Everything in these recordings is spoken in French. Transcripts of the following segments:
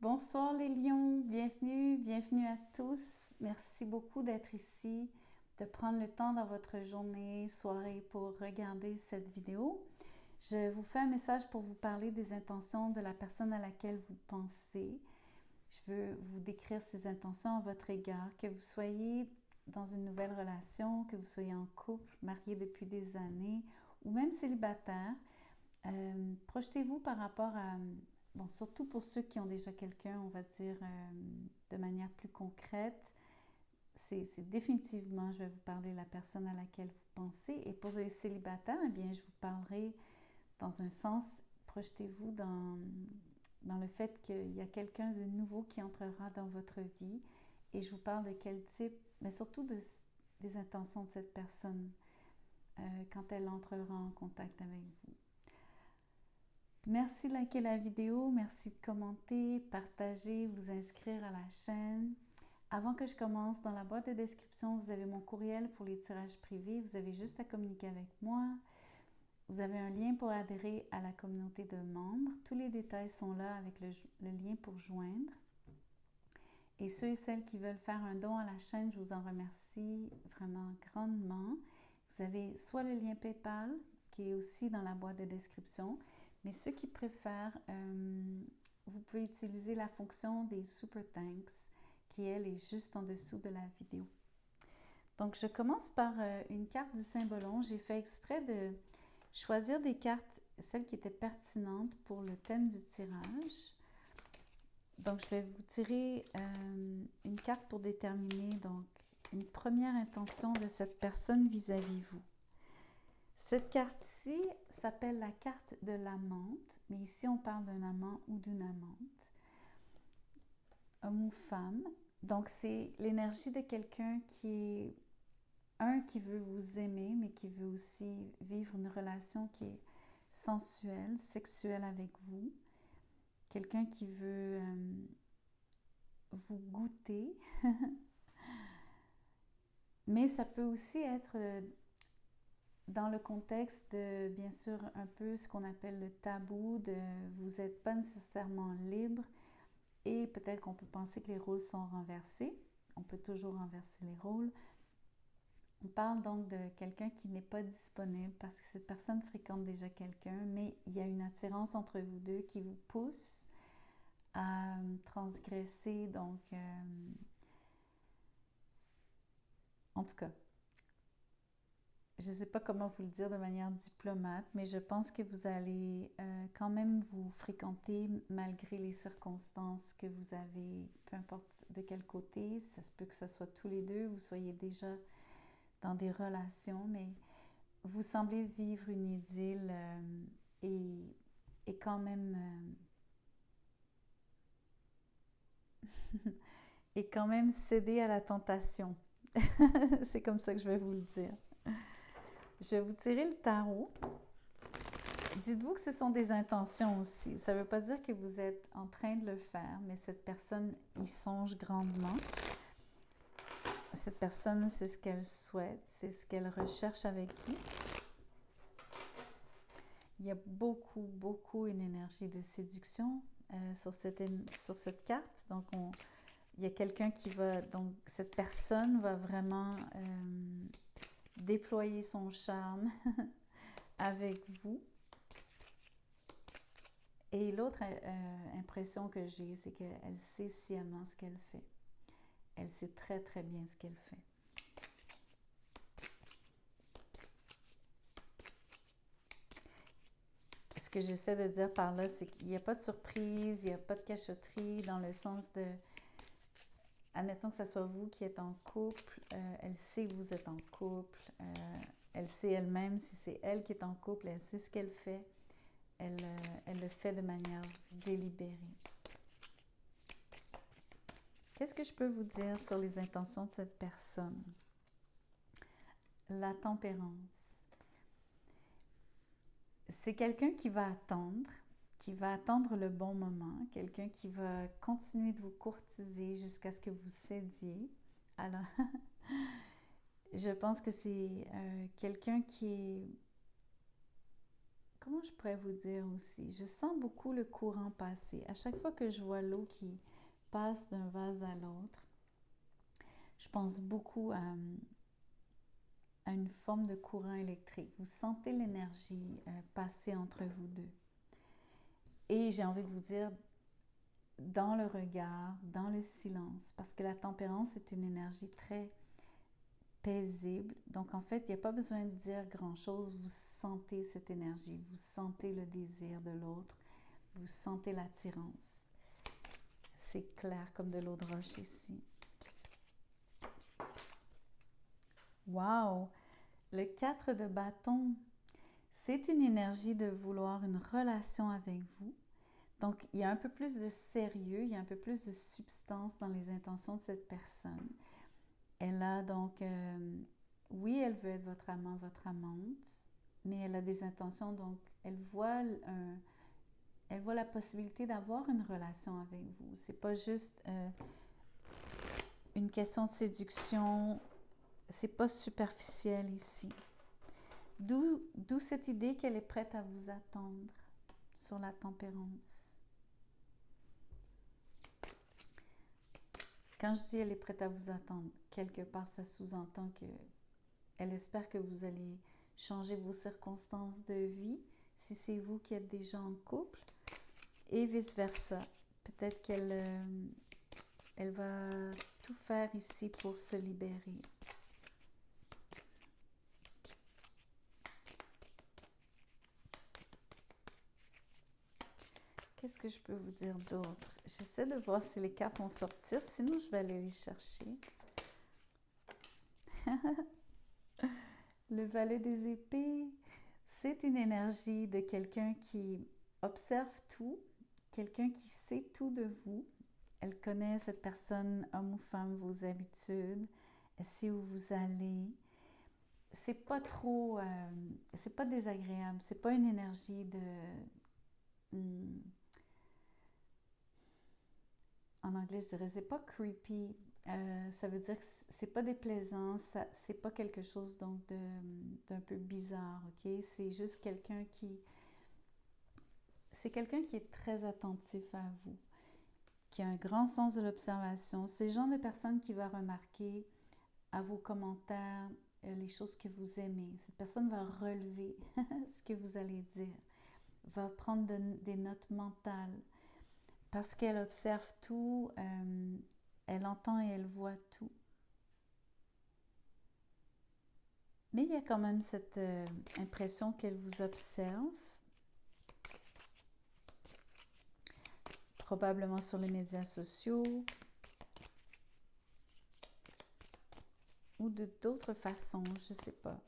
Bonsoir les lions, bienvenue à tous. Merci beaucoup d'être ici, de prendre le temps dans votre journée, soirée pour regarder cette vidéo. Je vous fais un message pour vous parler des intentions de la personne à laquelle vous pensez. Je veux vous décrire ces intentions à votre égard, que vous soyez dans une nouvelle relation, que vous soyez en couple, marié depuis des années ou même célibataire. Projetez-vous par rapport à, bon, surtout pour ceux qui ont déjà quelqu'un, on va dire de manière plus concrète, c'est définitivement, je vais vous parler de la personne à laquelle vous pensez. Et pour les célibataires, eh bien, je vous parlerai dans un sens, projetez-vous dans le fait qu'il y a quelqu'un de nouveau qui entrera dans votre vie. Et je vous parle de quel type, mais surtout des intentions de cette personne quand elle entrera en contact avec vous. Merci de liker la vidéo, merci de commenter, partager, vous inscrire à la chaîne. Avant que je commence, dans la boîte de description, vous avez mon courriel pour les tirages privés. Vous avez juste à communiquer avec moi. Vous avez un lien pour adhérer à la communauté de membres. Tous les détails sont là avec le lien pour joindre. Et ceux et celles qui veulent faire un don à la chaîne, je vous en remercie vraiment grandement. Vous avez soit le lien PayPal, qui est aussi dans la boîte de description, mais ceux qui préfèrent, vous pouvez utiliser la fonction des Super Thanks, qui elle est juste en dessous de la vidéo. Donc, je commence par une carte du symbolon. J'ai fait exprès de choisir des cartes, celles qui étaient pertinentes pour le thème du tirage. Donc, je vais vous tirer une carte pour déterminer donc une première intention de cette personne vis-à-vis vous. Cette carte-ci s'appelle la carte de l'amante, mais ici on parle d'un amant ou d'une amante, homme ou femme. Donc, c'est l'énergie de quelqu'un qui est qui veut vous aimer, mais qui veut aussi vivre une relation qui est sensuelle, sexuelle avec vous. Quelqu'un qui veut vous goûter. Mais ça peut aussi être dans le contexte de, bien sûr, un peu ce qu'on appelle le tabou de vous n'êtes pas nécessairement libre et peut-être qu'on peut penser que les rôles sont renversés. On peut toujours renverser les rôles. On parle donc de quelqu'un qui n'est pas disponible parce que cette personne fréquente déjà quelqu'un, mais il y a une attirance entre vous deux qui vous pousse à transgresser. Donc, en tout cas, je ne sais pas comment vous le dire de manière diplomate, mais je pense que vous allez quand même vous fréquenter malgré les circonstances que vous avez, peu importe de quel côté. Ça se peut que ce soit tous les deux, vous soyez déjà dans des relations, mais vous semblez vivre une idylle et quand même et quand même céder à la tentation. C'est comme ça que je vais vous le dire. Je vais vous tirer le tarot. Dites-vous que ce sont des intentions aussi. Ça ne veut pas dire que vous êtes en train de le faire, mais cette personne y songe grandement. Cette personne, c'est ce qu'elle souhaite, c'est ce qu'elle recherche avec vous. Il y a beaucoup une énergie de séduction sur cette carte. Donc, il y a quelqu'un qui va... Donc, cette personne va vraiment déployer son charme avec vous. Et l'autre impression que j'ai, c'est qu'elle sait sciemment ce qu'elle fait. Elle sait très bien ce qu'elle fait. Ce que j'essaie de dire par là, c'est qu'il n'y a pas de surprise, il n'y a pas de cachotterie dans le sens de... Admettons que ce soit vous qui êtes en couple, elle sait que vous êtes en couple, elle sait elle-même si c'est elle qui est en couple, elle sait ce qu'elle fait, elle le fait de manière délibérée. Qu'est-ce que je peux vous dire sur les intentions de cette personne? La tempérance. C'est quelqu'un qui va attendre le bon moment, quelqu'un qui va continuer de vous courtiser jusqu'à ce que vous cédiez. Alors, je pense que c'est quelqu'un qui comment je pourrais vous dire aussi? Je sens beaucoup le courant passer. À chaque fois que je vois l'eau qui passe d'un vase à l'autre, je pense beaucoup à une forme de courant électrique. Vous sentez l'énergie passer entre vous deux. Et j'ai envie de vous dire, dans le regard, dans le silence, parce que la tempérance est une énergie très paisible. Donc en fait, il n'y a pas besoin de dire grand-chose. Vous sentez cette énergie, vous sentez le désir de l'autre, vous sentez l'attirance. C'est clair comme de l'eau de roche ici. Wow! Le 4 de bâton, c'est une énergie de vouloir une relation avec vous. Donc, il y a un peu plus de sérieux, il y a un peu plus de substance dans les intentions de cette personne. Elle a donc, oui, elle veut être votre amant, votre amante, mais elle a des intentions, donc elle voit la possibilité d'avoir une relation avec vous. C'est pas juste une question de séduction, c'est pas superficiel ici. D'où cette idée qu'elle est prête à vous attendre sur la tempérance. Quand je dis elle est prête à vous attendre, quelque part ça sous-entend qu'elle espère que vous allez changer vos circonstances de vie si c'est vous qui êtes déjà en couple et vice-versa. Peut-être qu'elle va tout faire ici pour se libérer. Qu'est-ce que je peux vous dire d'autre? J'essaie de voir si les cartes vont sortir, sinon je vais aller les chercher. Le valet des épées, c'est une énergie de quelqu'un qui observe tout, quelqu'un qui sait tout de vous. Elle connaît cette personne, homme ou femme, vos habitudes, elle sait où vous allez. C'est pas trop, c'est pas désagréable, c'est pas une énergie de... en anglais, je dirais, c'est pas creepy. Ça veut dire que c'est pas déplaisant, c'est pas quelque chose donc d'un peu bizarre, ok? C'est juste quelqu'un qui... C'est quelqu'un qui est très attentif à vous, qui a un grand sens de l'observation. C'est le genre de personne qui va remarquer à vos commentaires les choses que vous aimez. Cette personne va relever ce que vous allez dire, va prendre des notes mentales, parce qu'elle observe tout, elle entend et elle voit tout. Mais il y a quand même cette impression qu'elle vous observe, probablement sur les médias sociaux ou de d'autres façons, je ne sais pas.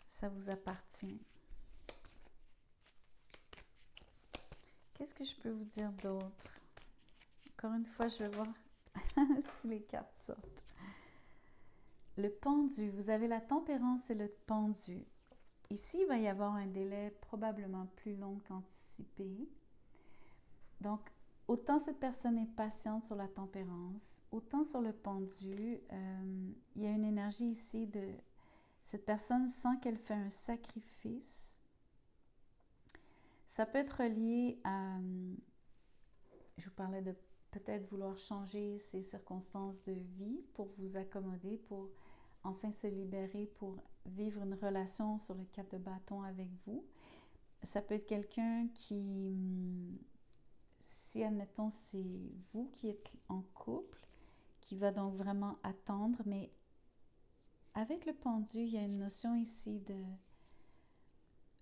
Ça vous appartient. Qu'est-ce que je peux vous dire d'autre? Encore une fois, je vais voir si les cartes sortent. Le pendu, vous avez la tempérance et le pendu. Ici, il va y avoir un délai probablement plus long qu'anticipé. Donc, autant cette personne est patiente sur la tempérance, autant sur le pendu, il y a une énergie ici de... Cette personne sent qu'elle fait un sacrifice. Ça peut être relié à... Je vous parlais de peut-être vouloir changer ses circonstances de vie pour vous accommoder, pour enfin se libérer, pour vivre une relation sur le 4 de bâton avec vous. Ça peut être quelqu'un qui, si admettons c'est vous qui êtes en couple, qui va donc vraiment attendre, mais avec le pendu, il y a une notion ici de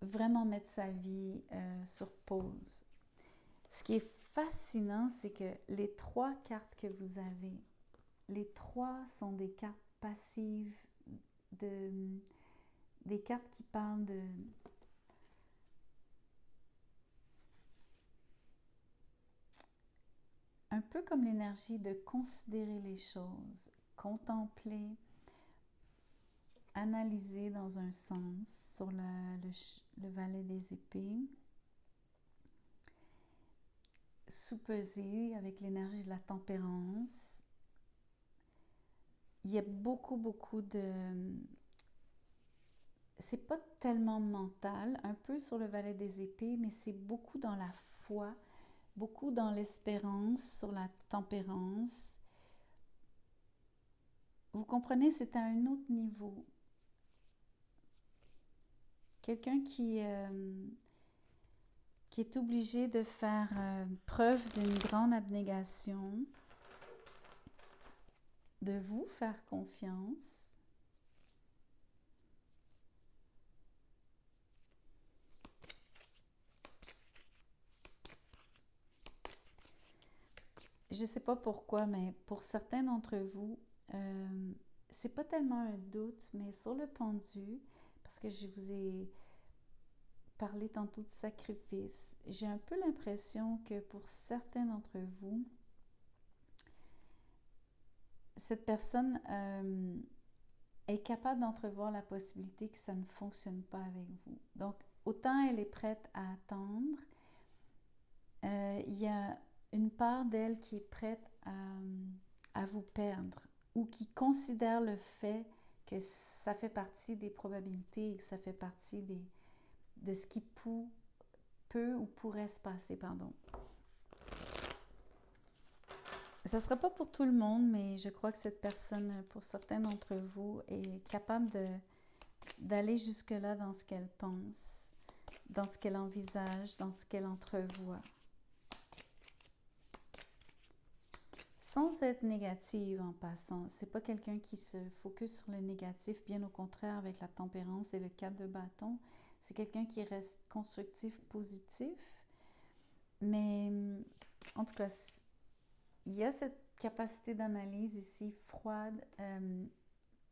vraiment mettre sa vie sur pause. Ce qui est fascinant, c'est que les 3 cartes que vous avez, les 3 sont des cartes passives, des cartes qui parlent de... Un peu comme l'énergie de considérer les choses, contempler, analyser dans un sens sur le valet des épées, soupeser avec l'énergie de la tempérance. Il y a beaucoup de c'est pas tellement mental, un peu sur le valet des épées, mais c'est beaucoup dans la foi, beaucoup dans l'espérance, sur la tempérance. Vous comprenez, c'est à un autre niveau. Quelqu'un qui est obligé de faire preuve d'une grande abnégation, de vous faire confiance. Je ne sais pas pourquoi, mais pour certains d'entre vous, c'est pas tellement un doute, mais sur le pendu, parce que je vous ai parlé tantôt de sacrifice, j'ai un peu l'impression que pour certains d'entre vous, cette personne est capable d'entrevoir la possibilité que ça ne fonctionne pas avec vous. Donc, autant elle est prête à attendre, il y a une part d'elle qui est prête à vous perdre ou qui considère le fait que ça fait partie des probabilités et que ça fait partie de ce qui peut ou pourrait se passer, pardon. Ça ne sera pas pour tout le monde, mais je crois que cette personne, pour certains d'entre vous, est capable d'aller jusque-là dans ce qu'elle pense, dans ce qu'elle envisage, dans ce qu'elle entrevoit. Sans être négative en passant, c'est pas quelqu'un qui se focus sur le négatif, bien au contraire avec la tempérance et le 4 de bâton. C'est quelqu'un qui reste constructif, positif, mais en tout cas, il y a cette capacité d'analyse ici froide,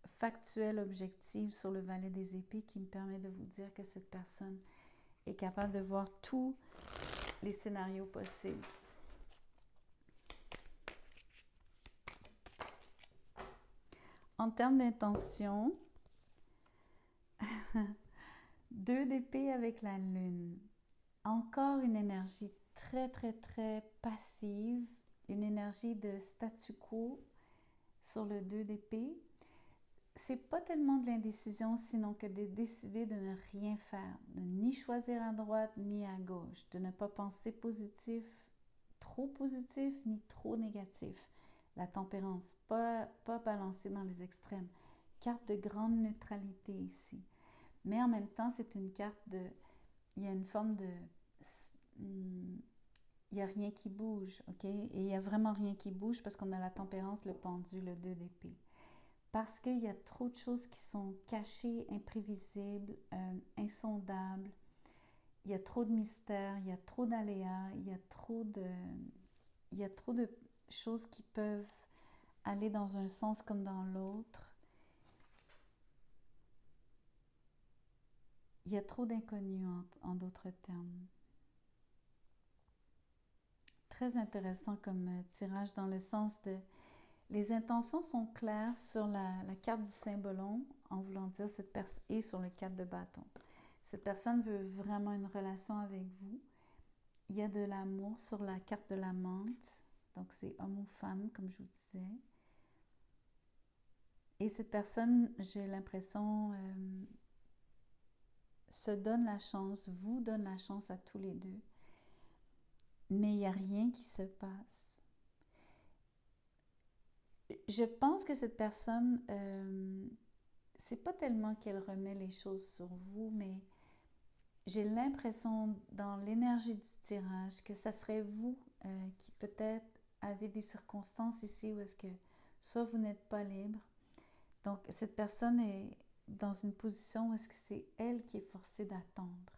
factuelle, objective sur le valet des épées qui me permet de vous dire que cette personne est capable de voir tous les scénarios possibles. En termes d'intention, 2 d'épée avec la lune. Encore une énergie très, très, très passive, une énergie de statu quo sur le 2 d'épée. C'est pas tellement de l'indécision, sinon que de décider de ne rien faire, de ni choisir à droite ni à gauche, de ne pas penser positif, ni trop négatif. La tempérance, pas balancée dans les extrêmes. Carte de grande neutralité ici. Mais en même temps, c'est une carte de... Il y a une forme de... Il n'y a rien qui bouge, ok? Et il n'y a vraiment rien qui bouge parce qu'on a la tempérance, le pendu, le 2 d'épée. Parce qu'il y a trop de choses qui sont cachées, imprévisibles, insondables. Il y a trop de mystères, il y a trop d'aléas, il y a trop de choses qui peuvent aller dans un sens comme dans l'autre. Il y a trop d'inconnus en d'autres termes. Très intéressant comme tirage dans le sens de... Les intentions sont claires sur la carte du cymbalon, en voulant dire cette personne, et sur le 4 de bâton. Cette personne veut vraiment une relation avec vous. Il y a de l'amour sur la carte de la menthe, donc c'est homme ou femme, comme je vous disais. Et cette personne, j'ai l'impression, se donne la chance, vous donne la chance à tous les deux. Mais il n'y a rien qui se passe. Je pense que cette personne, c'est pas tellement qu'elle remet les choses sur vous, mais j'ai l'impression dans l'énergie du tirage que ça serait vous qui peut-être avez des circonstances ici où est-ce que soit vous n'êtes pas libre. Donc cette personne est dans une position où est-ce que c'est elle qui est forcée d'attendre.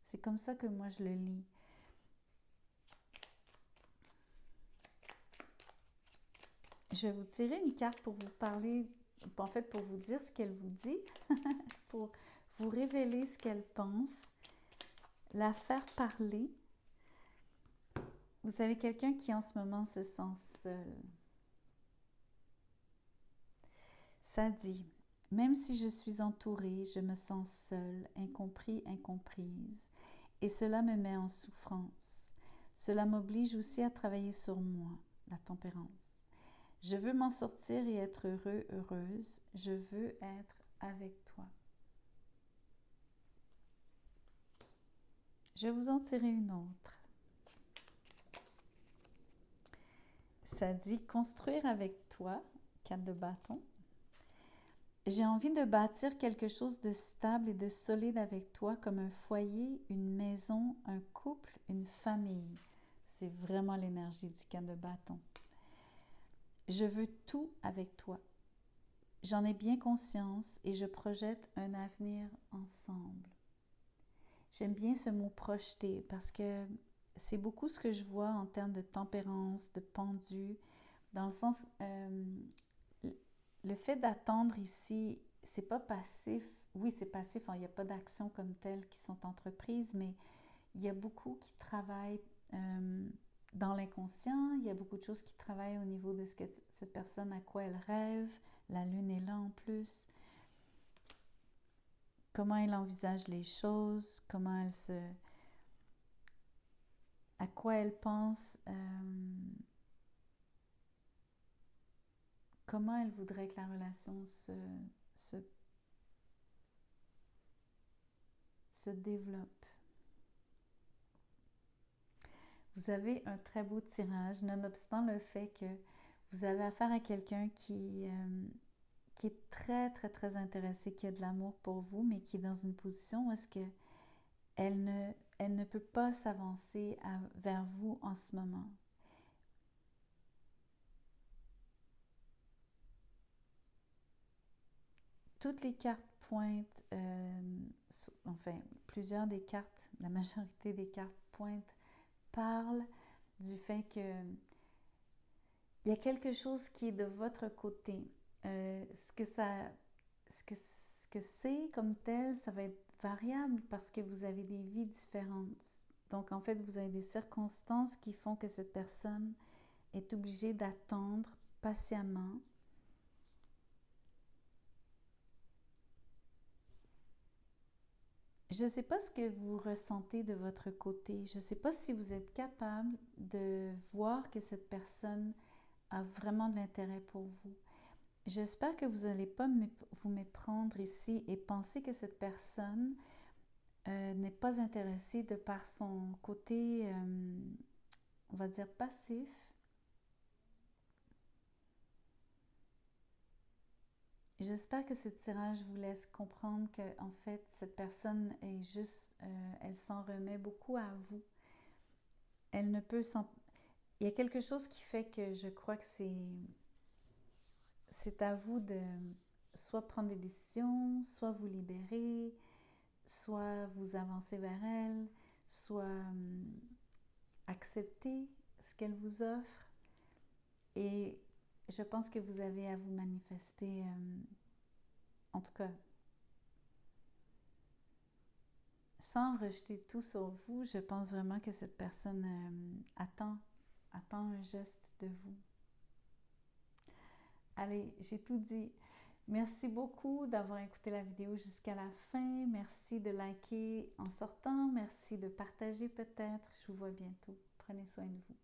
C'est comme ça que moi je le lis. Je vais vous tirer une carte pour vous parler, en fait pour vous dire ce qu'elle vous dit, pour vous révéler ce qu'elle pense, la faire parler. Vous avez quelqu'un qui en ce moment se sent seul. Ça dit, même si je suis entourée, je me sens seule, incompris, incomprise, et cela me met en souffrance. Cela m'oblige aussi à travailler sur moi, la tempérance. Je veux m'en sortir et être heureux, heureuse. Je veux être avec toi. Je vais vous en tirer une autre. Ça dit « Construire avec toi », 4 de bâton. J'ai envie de bâtir quelque chose de stable et de solide avec toi, comme un foyer, une maison, un couple, une famille. C'est vraiment l'énergie du 4 de bâton. Je veux tout avec toi. J'en ai bien conscience et je projette un avenir ensemble. J'aime bien ce mot « projeter » parce que c'est beaucoup ce que je vois en termes de tempérance, de pendu, dans le sens, le fait d'attendre ici, c'est pas passif. Oui, c'est passif, il n'y a pas d'actions comme telles qui sont entreprises, mais il y a beaucoup qui travaillent dans l'inconscient, il y a beaucoup de choses qui travaillent au niveau de ce que cette personne, à quoi elle rêve, la lune est là en plus, comment elle envisage les choses, comment elle se... à quoi elle pense, comment elle voudrait que la relation se développe. Vous avez un très beau tirage, nonobstant le fait que vous avez affaire à quelqu'un qui est très, très, très intéressé, qui a de l'amour pour vous, mais qui est dans une position où est-ce que elle ne peut pas s'avancer vers vous en ce moment. Toutes les cartes pointent, enfin, plusieurs des cartes, la majorité des cartes pointent, parlent du fait que il y a quelque chose qui est de votre côté. Ce que c'est comme tel, ça va être variable parce que vous avez des vies différentes. Donc, en fait, vous avez des circonstances qui font que cette personne est obligée d'attendre patiemment. Je ne sais pas ce que vous ressentez de votre côté. Je ne sais pas si vous êtes capable de voir que cette personne a vraiment de l'intérêt pour vous. J'espère que vous n'allez pas vous méprendre ici et penser que cette personne n'est pas intéressée de par son côté, on va dire, passif. J'espère que ce tirage vous laisse comprendre que, en fait, cette personne est juste, elle s'en remet beaucoup à vous. Elle ne peut s'en... Il y a quelque chose qui fait que je crois que c'est à vous de soit prendre des décisions, soit vous libérer, soit vous avancer vers elle, soit accepter ce qu'elle vous offre. Et je pense que vous avez à vous manifester, en tout cas, sans rejeter tout sur vous. Je pense vraiment que cette personne attend un geste de vous. Allez, j'ai tout dit. Merci beaucoup d'avoir écouté la vidéo jusqu'à la fin. Merci de liker en sortant. Merci de partager peut-être. Je vous vois bientôt. Prenez soin de vous.